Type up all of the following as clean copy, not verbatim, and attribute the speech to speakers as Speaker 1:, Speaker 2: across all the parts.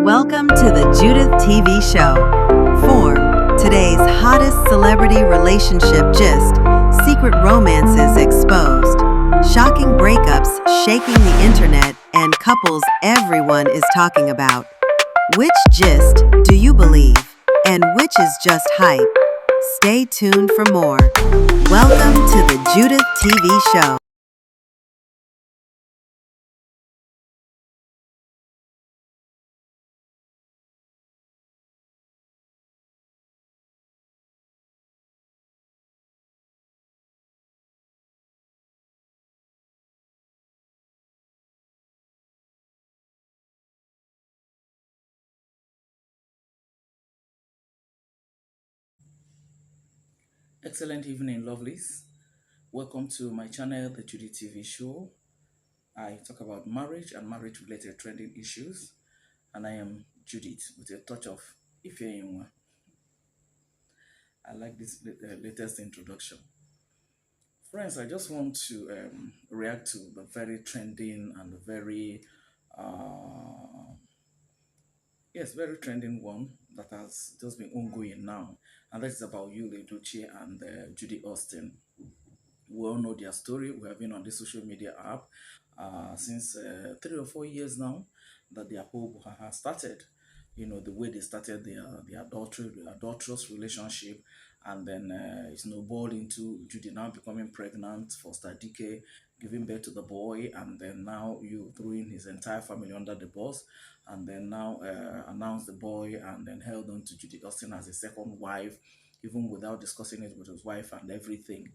Speaker 1: Welcome to the Judith TV show. Form, today's hottest celebrity relationship gist, secret romances exposed, shocking breakups shaking the internet, and couples everyone is talking about. Which gist do you believe, and which is just hype? Stay tuned for more. Welcome to the Judith TV show.
Speaker 2: Excellent evening, lovelies. Welcome to my channel, the Judy TV show. I talk about marriage and marriage related trending issues, and I am Judith with a touch of Ifeanyi. I like this latest introduction. Friends, I just want to react to the very trending and very, uh, yes, very trending one that has just been ongoing now, and that is about Yul Edochie and Judy Austin. We all know their story. We have been on the social media app since 3 or 4 years now that their whole has started. You know, the way they started their adulterous relationship, and then it snowballed into Judy now becoming pregnant for Dike, giving birth to the boy, and then now you throwing his entire family under the bus, and then now announced the boy, and then held on to Judy Austin as a second wife, even without discussing it with his wife and everything.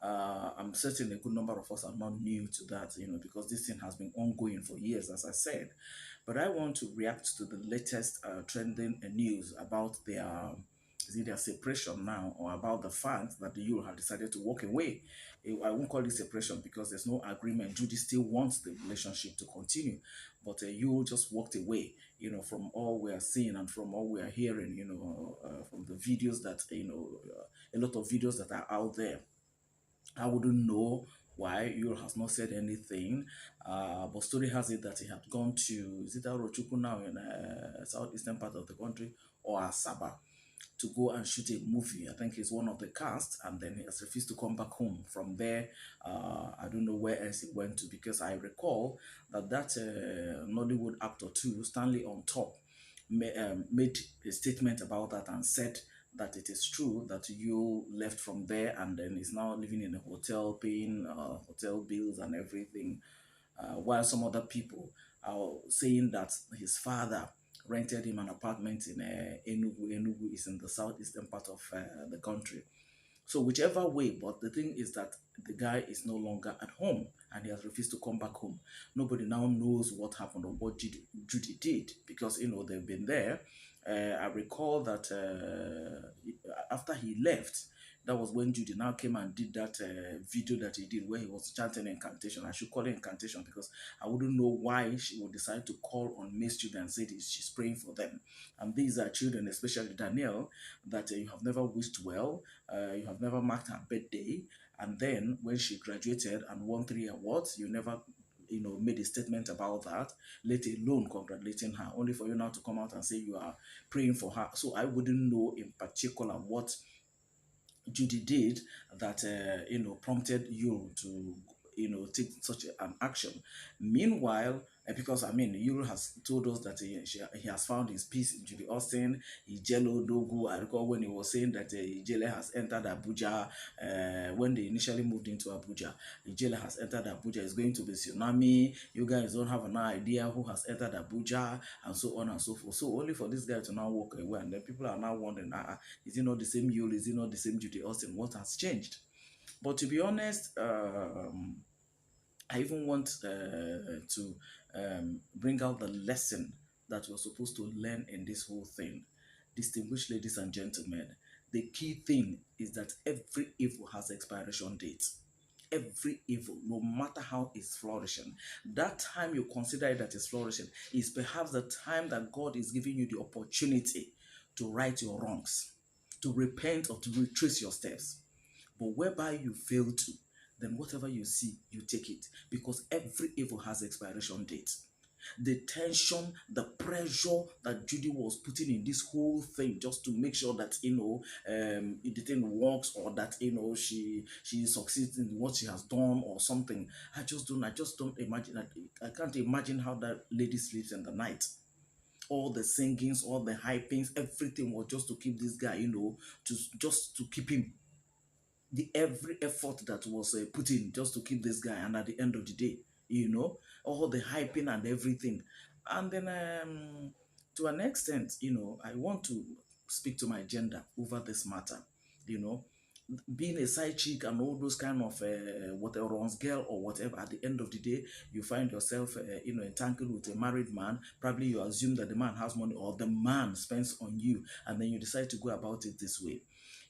Speaker 2: I'm certain a good number of us are not new to that, because this thing has been ongoing for years, as I said. But I want to react to the latest trending news about is it their separation now, or about the fact that the Euro have decided to walk away. I won't call it separation because there's no agreement. Judy still wants the relationship to continue, but Euro just walked away. From all we are seeing and from all we are hearing, from the videos that a lot of videos that are out there. I wouldn't know why Yul has not said anything, but story has it that he had gone to, is it Arochukwu now in southeastern part of the country, or Asaba, to go and shoot a movie. I think he's one of the cast, and then he has refused to come back home. From there, I don't know where else he went to, because I recall that Nollywood actor too, Stanley on Top, made a statement about that and said that it is true that you left from there and then is now living in a hotel, paying hotel bills and everything, while some other people are saying that his father rented him an apartment in Enugu. Enugu is in the southeastern part of the country. So whichever way, but the thing is that the guy is no longer at home and he has refused to come back home. Nobody now knows what happened or what Judy did, because they've been there. I recall that after he left, that was when Judy now came and did that video that he did where he was chanting incantation. I should call it incantation because I wouldn't know why she would decide to call on Miss Judy and say she's praying for them. And these are children, especially Danielle, that you have never wished well, you have never marked her birthday, and then when she graduated and won 3 awards, you never made a statement about that, let alone congratulating her, only for you now to come out and say you are praying for her. So I wouldn't know in particular what Judy did that prompted you to take such an action. Meanwhile, because I mean, Yul has told us that he has found his peace in Judy Austin. Ijelo Dogu. I recall when he was saying that Ijele has entered Abuja when they initially moved into Abuja. Ijele has entered Abuja. It's going to be tsunami. You guys don't have an idea who has entered Abuja, and so on and so forth. So only for this guy to now walk away, and then people are now wondering, is it not the same Yul? Is it not the same Judy Austin? What has changed? But to be honest, I even want to bring out the lesson that we're supposed to learn in this whole thing. Distinguished ladies and gentlemen, the key thing is that every evil has expiration date. Every evil, no matter how it's flourishing, that time you consider it that is flourishing is perhaps the time that God is giving you the opportunity to right your wrongs, to repent or to retrace your steps. But whereby you fail to, then whatever you see, you take it, because every evil has expiration date. The tension, the pressure that Judy was putting in this whole thing just to make sure that the thing works, or that she succeeds in what she has done or something. I just don't imagine. I can't imagine how that lady sleeps in the night. All the singings, all the hypings, everything was just to keep this guy, just to keep him. The every effort that was put in just to keep this guy, and at the end of the day, all the hyping and everything. And then to an extent, I want to speak to my gender over this matter. you know Being a side chick and all those kind of whatever, runs girl or whatever, at the end of the day, you find yourself entangled with a married man. Probably you assume that the man has money, or the man spends on you, and then you decide to go about it this way.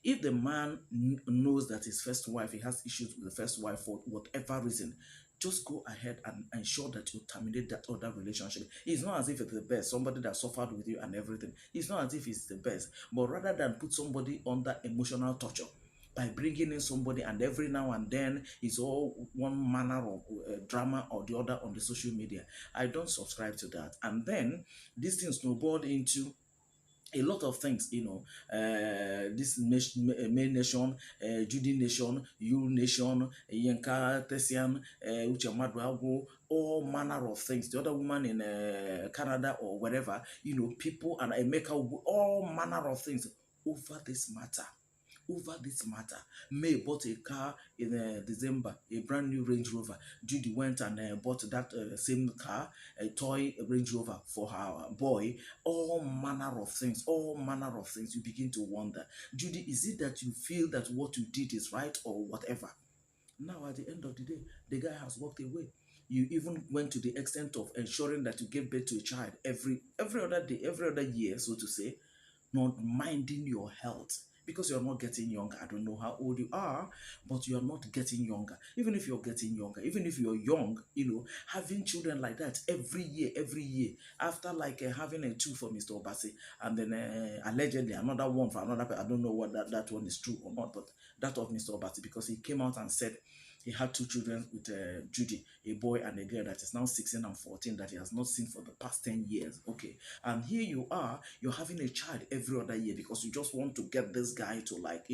Speaker 2: If the man knows that his first wife, he has issues with the first wife for whatever reason, just go ahead and ensure that you terminate that other relationship. It's not as if it's the best, somebody that suffered with you and everything. It's not as if it's the best, but rather than put somebody under emotional torture by bringing in somebody, and every now and then it's all one manner of drama or the other on the social media. I don't subscribe to that. And then this thing snowballed into a lot of things, this May Nation, Judy Nation, Yul Nation, Yenka Tessian, Uche Maduago, all manner of things. The other woman in Canada or wherever, people, and I make all manner of things over this matter. May bought a car in December, a brand new Range Rover. Judy went and bought that same car, a toy Range Rover for her boy. All manner of things, all manner of things. You begin to wonder, Judy, is it that you feel that what you did is right or whatever? Now, at the end of the day, the guy has walked away. You even went to the extent of ensuring that you gave birth to a child every other day, every other year, so to say, not minding your health because you're not getting younger. I don't know how old you are, but you're not getting younger. Even if you're getting younger, even if you're young, having children like that every year, after like having a two for Mr. Obasi, and then allegedly another one for another, I don't know what that one is true or not, but that of Mr. Obasi, because he came out and said he had two children with Judy, a boy and a girl that is now 16 and 14, that he has not seen for the past 10 years. Okay. And here you are, you're having a child every other year because you just want to get this guy to, like,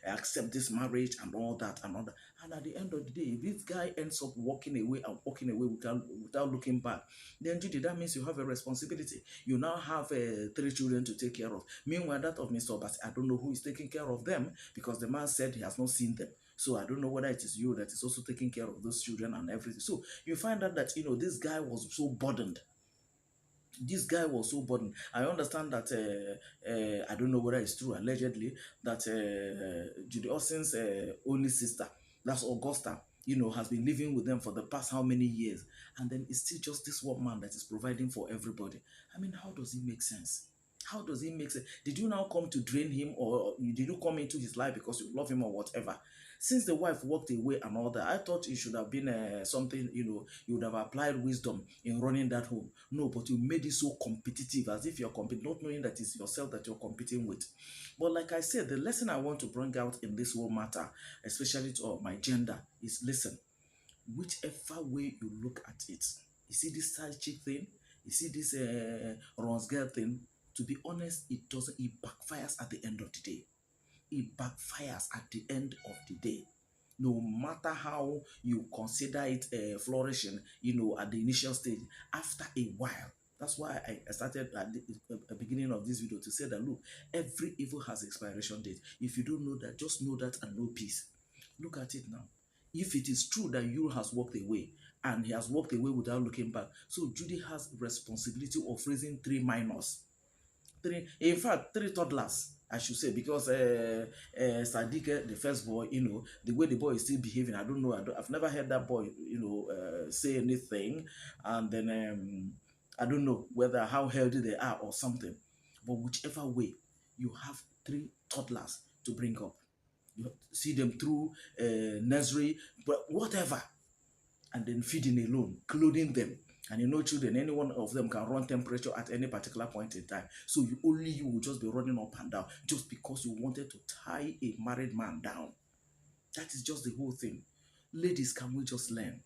Speaker 2: accept this marriage and all that and all that. And at the end of the day, if this guy ends up walking away without looking back, then Judy, that means you have a responsibility. You now have three children to take care of. Meanwhile, that of Mr. Obasi, I don't know who is taking care of them, because the man said he has not seen them. So I don't know whether it is you that is also taking care of those children and everything. So you find out that this guy was so burdened. I understand that I don't know whether it's true, allegedly, that Judy Austin's only sister, that's Augusta, has been living with them for the past how many years, and then it's still just this one man that is providing for everybody. I mean, how does it make sense? How does it make sense? Did you now come to drain him, or did you come into his life because you love him or whatever? Since the wife walked away and all that, I thought it should have been something, you would have applied wisdom in running that home. No, but you made it so competitive, as if you're competing, not knowing that it's yourself that you're competing with. But like I said, the lesson I want to bring out in this whole matter, especially to my gender, is listen, whichever way you look at it, you see this side chick thing, you see this runs girl thing, to be honest, it backfires at the end of the day. It backfires at the end of the day. No matter how you consider it flourishing, at the initial stage, after a while. That's why I started at the beginning of this video to say that, look, every evil has expiration date. If you don't know that, just know that and know peace. Look at it now. If it is true that Yul has walked away, and he has walked away without looking back, so Judy has responsibility of raising three minors. In fact, three toddlers, I should say, because Sadiq, the first boy, the way the boy is still behaving, I don't know. I've never heard that boy, say anything. And then I don't know whether how healthy they are or something. But whichever way, you have three toddlers to bring up. You see them through nursery, but whatever, and then feeding alone, clothing them. And children, any one of them can run temperature at any particular point in time. So you will just be running up and down just because you wanted to tie a married man down. That is just the whole thing. Ladies, can we just learn?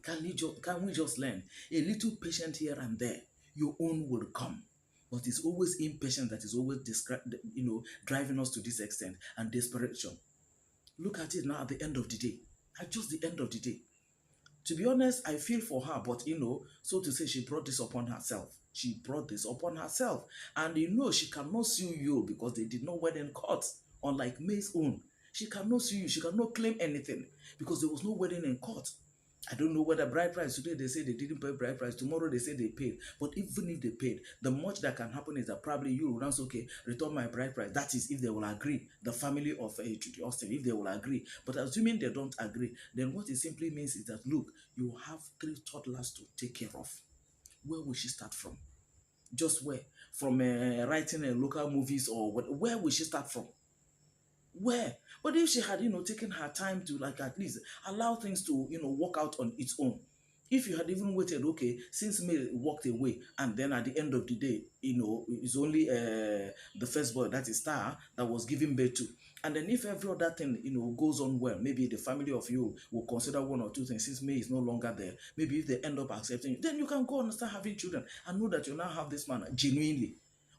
Speaker 2: Can we just learn a little patience here and there? Your own will come. But it's always impatience that is always driving us to this extent and desperation. Look at it now at the end of the day. At just the end of the day. To be honest, I feel for her, but so to say, she brought this upon herself. She brought this upon herself. And she cannot sue you because they did not wed in court, unlike May's own. She cannot sue you, she cannot claim anything because there was no wedding in court. I don't know whether bride price today they say they didn't pay bride price, tomorrow they say they paid. But even if they paid, the much that can happen is that probably you will answer, okay, return my bride price. That is if they will agree, the family of Judy Austin, if they will agree. But assuming they don't agree, then what it simply means is that, look, you have three toddlers to take care of. Where will she start from? Just where? From writing local movies or what? Where will she start from? Where? But if she had, taken her time to like at least allow things to, work out on its own. If you had even waited, okay, since May walked away, and then at the end of the day, it's only the first boy, that is Star, that was given birth to. And then if every other thing, goes on well, maybe the family of you will consider one or two things since May is no longer there. Maybe if they end up accepting you, then you can go and start having children and know that you now have this man genuinely.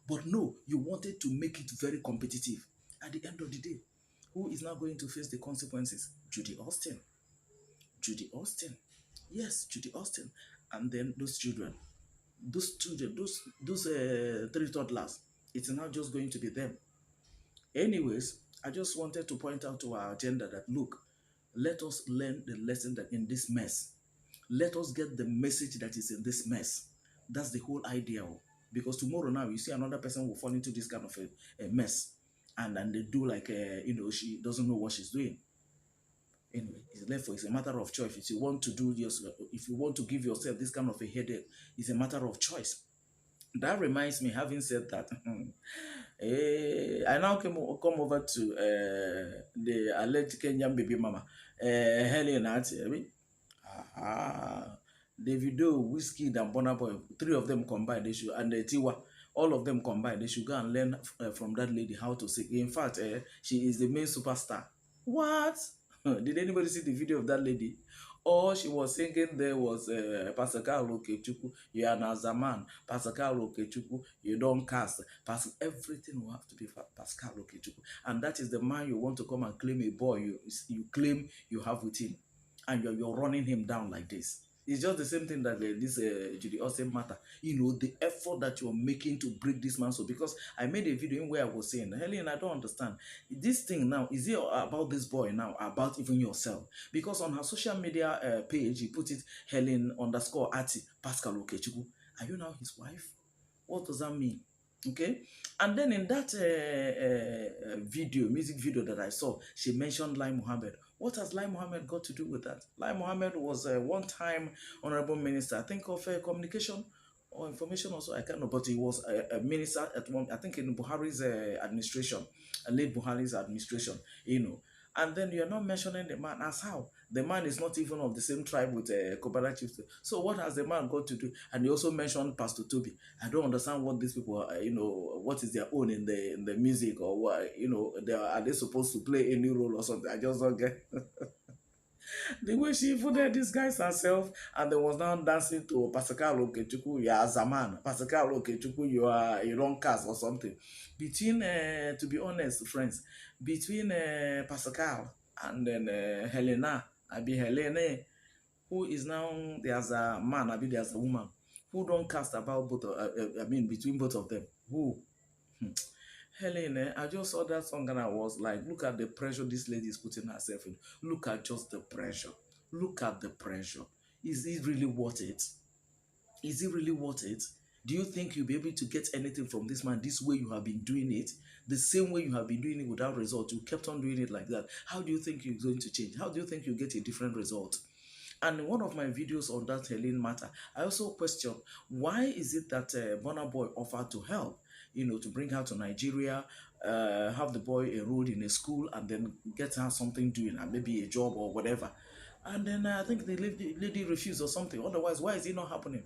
Speaker 2: But no, you wanted to make it very competitive. At the end of the day, who is now going to face the consequences? Judy Austin. Judy Austin. Yes, Judy Austin. And then those children. Those three toddlers. It's now just going to be them. Anyways, I just wanted to point out to our agenda that, look, let us learn the lesson that in this mess. Let us get the message that is in this mess. That's the whole idea. Because tomorrow now, you see another person will fall into this kind of a mess. And then they do like, she doesn't know what she's doing. Anyway, it's a matter of choice. If you want to if you want to give yourself this kind of a headache, it's a matter of choice. That reminds me, having said that, I now come over to the alleged Kenyan baby mama, Helen Ati. Davido, Whiskey, and Burna Boy, three of them combined, they should, and Tiwa, all of them combined, they should go and learn from that lady how to sing. In fact, she is the main superstar. What? Did anybody see the video of that lady? All she was singing there was Pascal Okechukwu, you are Nazaman, Pascal Okechukwu, you don't cast. Everything will have to be Pascal Okechukwu. And that is the man you want to come and claim a boy you claim you have with him. And you're running him down like this. It's just the same thing that this Judy Austin matter. The effort that you're making to break this man. So because I made a video in where I was saying, Helen, I don't understand. This thing now, is it about this boy now, about even yourself? Because on her social media page, he put it, Helen_Ati, Pascal Okechukwu. Are you now his wife? What does that mean? Okay, and then in that music video that I saw, she mentioned Lai Mohammed. What has Lai Mohammed got to do with that? Lai Mohammed was a one-time honorable minister, I think of communication or information also, I can't know, but he was a minister at one, I think in Buhari's administration, late Buhari's administration, And then you're not mentioning the man as how? The man is not even of the same tribe with Cubana Chief. So what has the man got to do? And you also mentioned Pastor Toby. I don't understand what these people are, what is their own in the music, or what, are they supposed to play any role or something? I just don't get the way she even disguised herself and then was now dancing to Pascal Okechukwu, you are Zaman, Pascal Okechukwu, you don't cast or something. Between, to be honest, friends, between Pascal and then Helena, Helene, who is now, there's a man, there's a woman, who don't cast about both, between both of them. Who? Helen, I just saw that song and I was like, look at the pressure this lady is putting herself in. Look at just the pressure. Look at the pressure. Is it really worth it? Is it really worth it? Do you think you'll be able to get anything from this man this way you have been doing it? The same way you have been doing it without result. You kept on doing it like that. How do you think you're going to change? How do you think you get a different result? And in one of my videos on that Helen matter, I also questioned, why is it that Burna Boy offered to help, to bring her to Nigeria, have the boy enrolled in a school, and then get her something doing, and maybe a job or whatever. And then I think the lady refused or something. Otherwise, why is it not happening?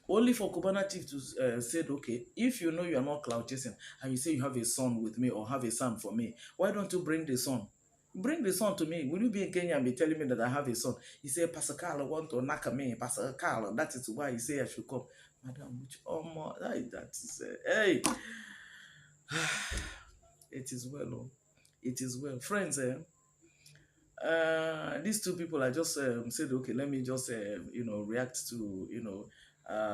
Speaker 2: Only for Cubana Chief to said, okay, if you know you are not cloud chasing, and you say you have a son with me or have a son for me, why don't you bring the son? Bring the son to me. Will you be in Kenya and be telling me that I have a son? He said, Pastor Carl want to knock me. Pastor Carl, that is why he said I should come. Madam, which more that is hey. It is well, oh. It is well. Friends, these two people I just said, okay, let me just react to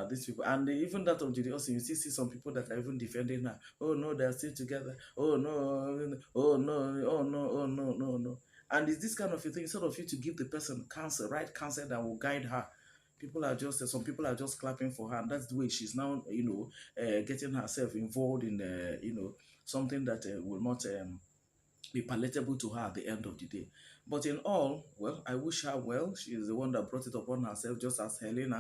Speaker 2: these people, and even that of Judy Austin, you still see some people that are even defending her. Oh no, they're still together. Oh no, oh no, oh no, oh no, no, no. And it's this kind of a thing. Instead of you to give the person counsel, right counsel that will guide her, people are just some people are just clapping for her, and that's the way she's now getting herself involved in something that will not be palatable to her at the end of the day. But in all, well, I wish her well. She is the one that brought it upon herself, just as Helene,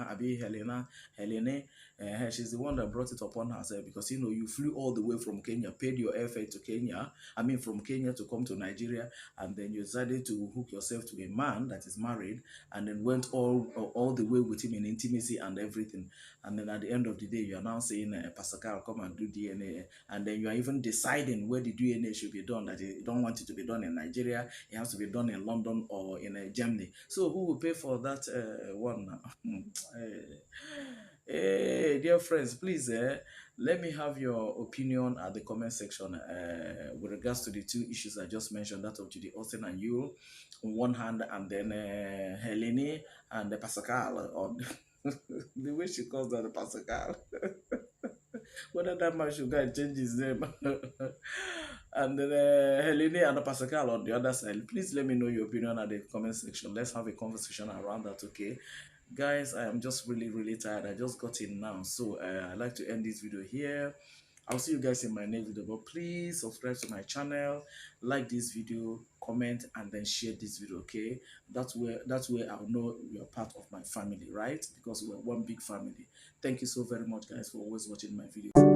Speaker 2: she's the one that brought it upon herself because you flew all the way from Kenya, paid your airfare to Kenya. I mean, from Kenya to come to Nigeria, and then you decided to hook yourself to a man that is married, and then went all the way with him in intimacy and everything. And then at the end of the day, you are now saying, Pastor Carl, come and do DNA, and then you are even deciding where the DNA should be done. That you don't want it to be done in Nigeria, it has to be done in London or in Germany. So who will pay for that one? Hey, dear friends, please let me have your opinion at the comment section with regards to the two issues I just mentioned, that of Judy Austin and you on one hand, and then Helene and the Pascal on the way she calls that the Pascal. Whether that man should go and change his name. And then Helene and the Pascal on the other side. Please let me know your opinion at the comment section. Let's have a conversation around that, okay? Guys, I am just really, really tired. I just got in now. So I'd like to end this video here. I'll see you guys in my next video. But please subscribe to my channel, like this video, comment, and then share this video, okay? That's where I'll know you're part of my family, right? Because we're one big family. Thank you so very much, guys, for always watching my videos.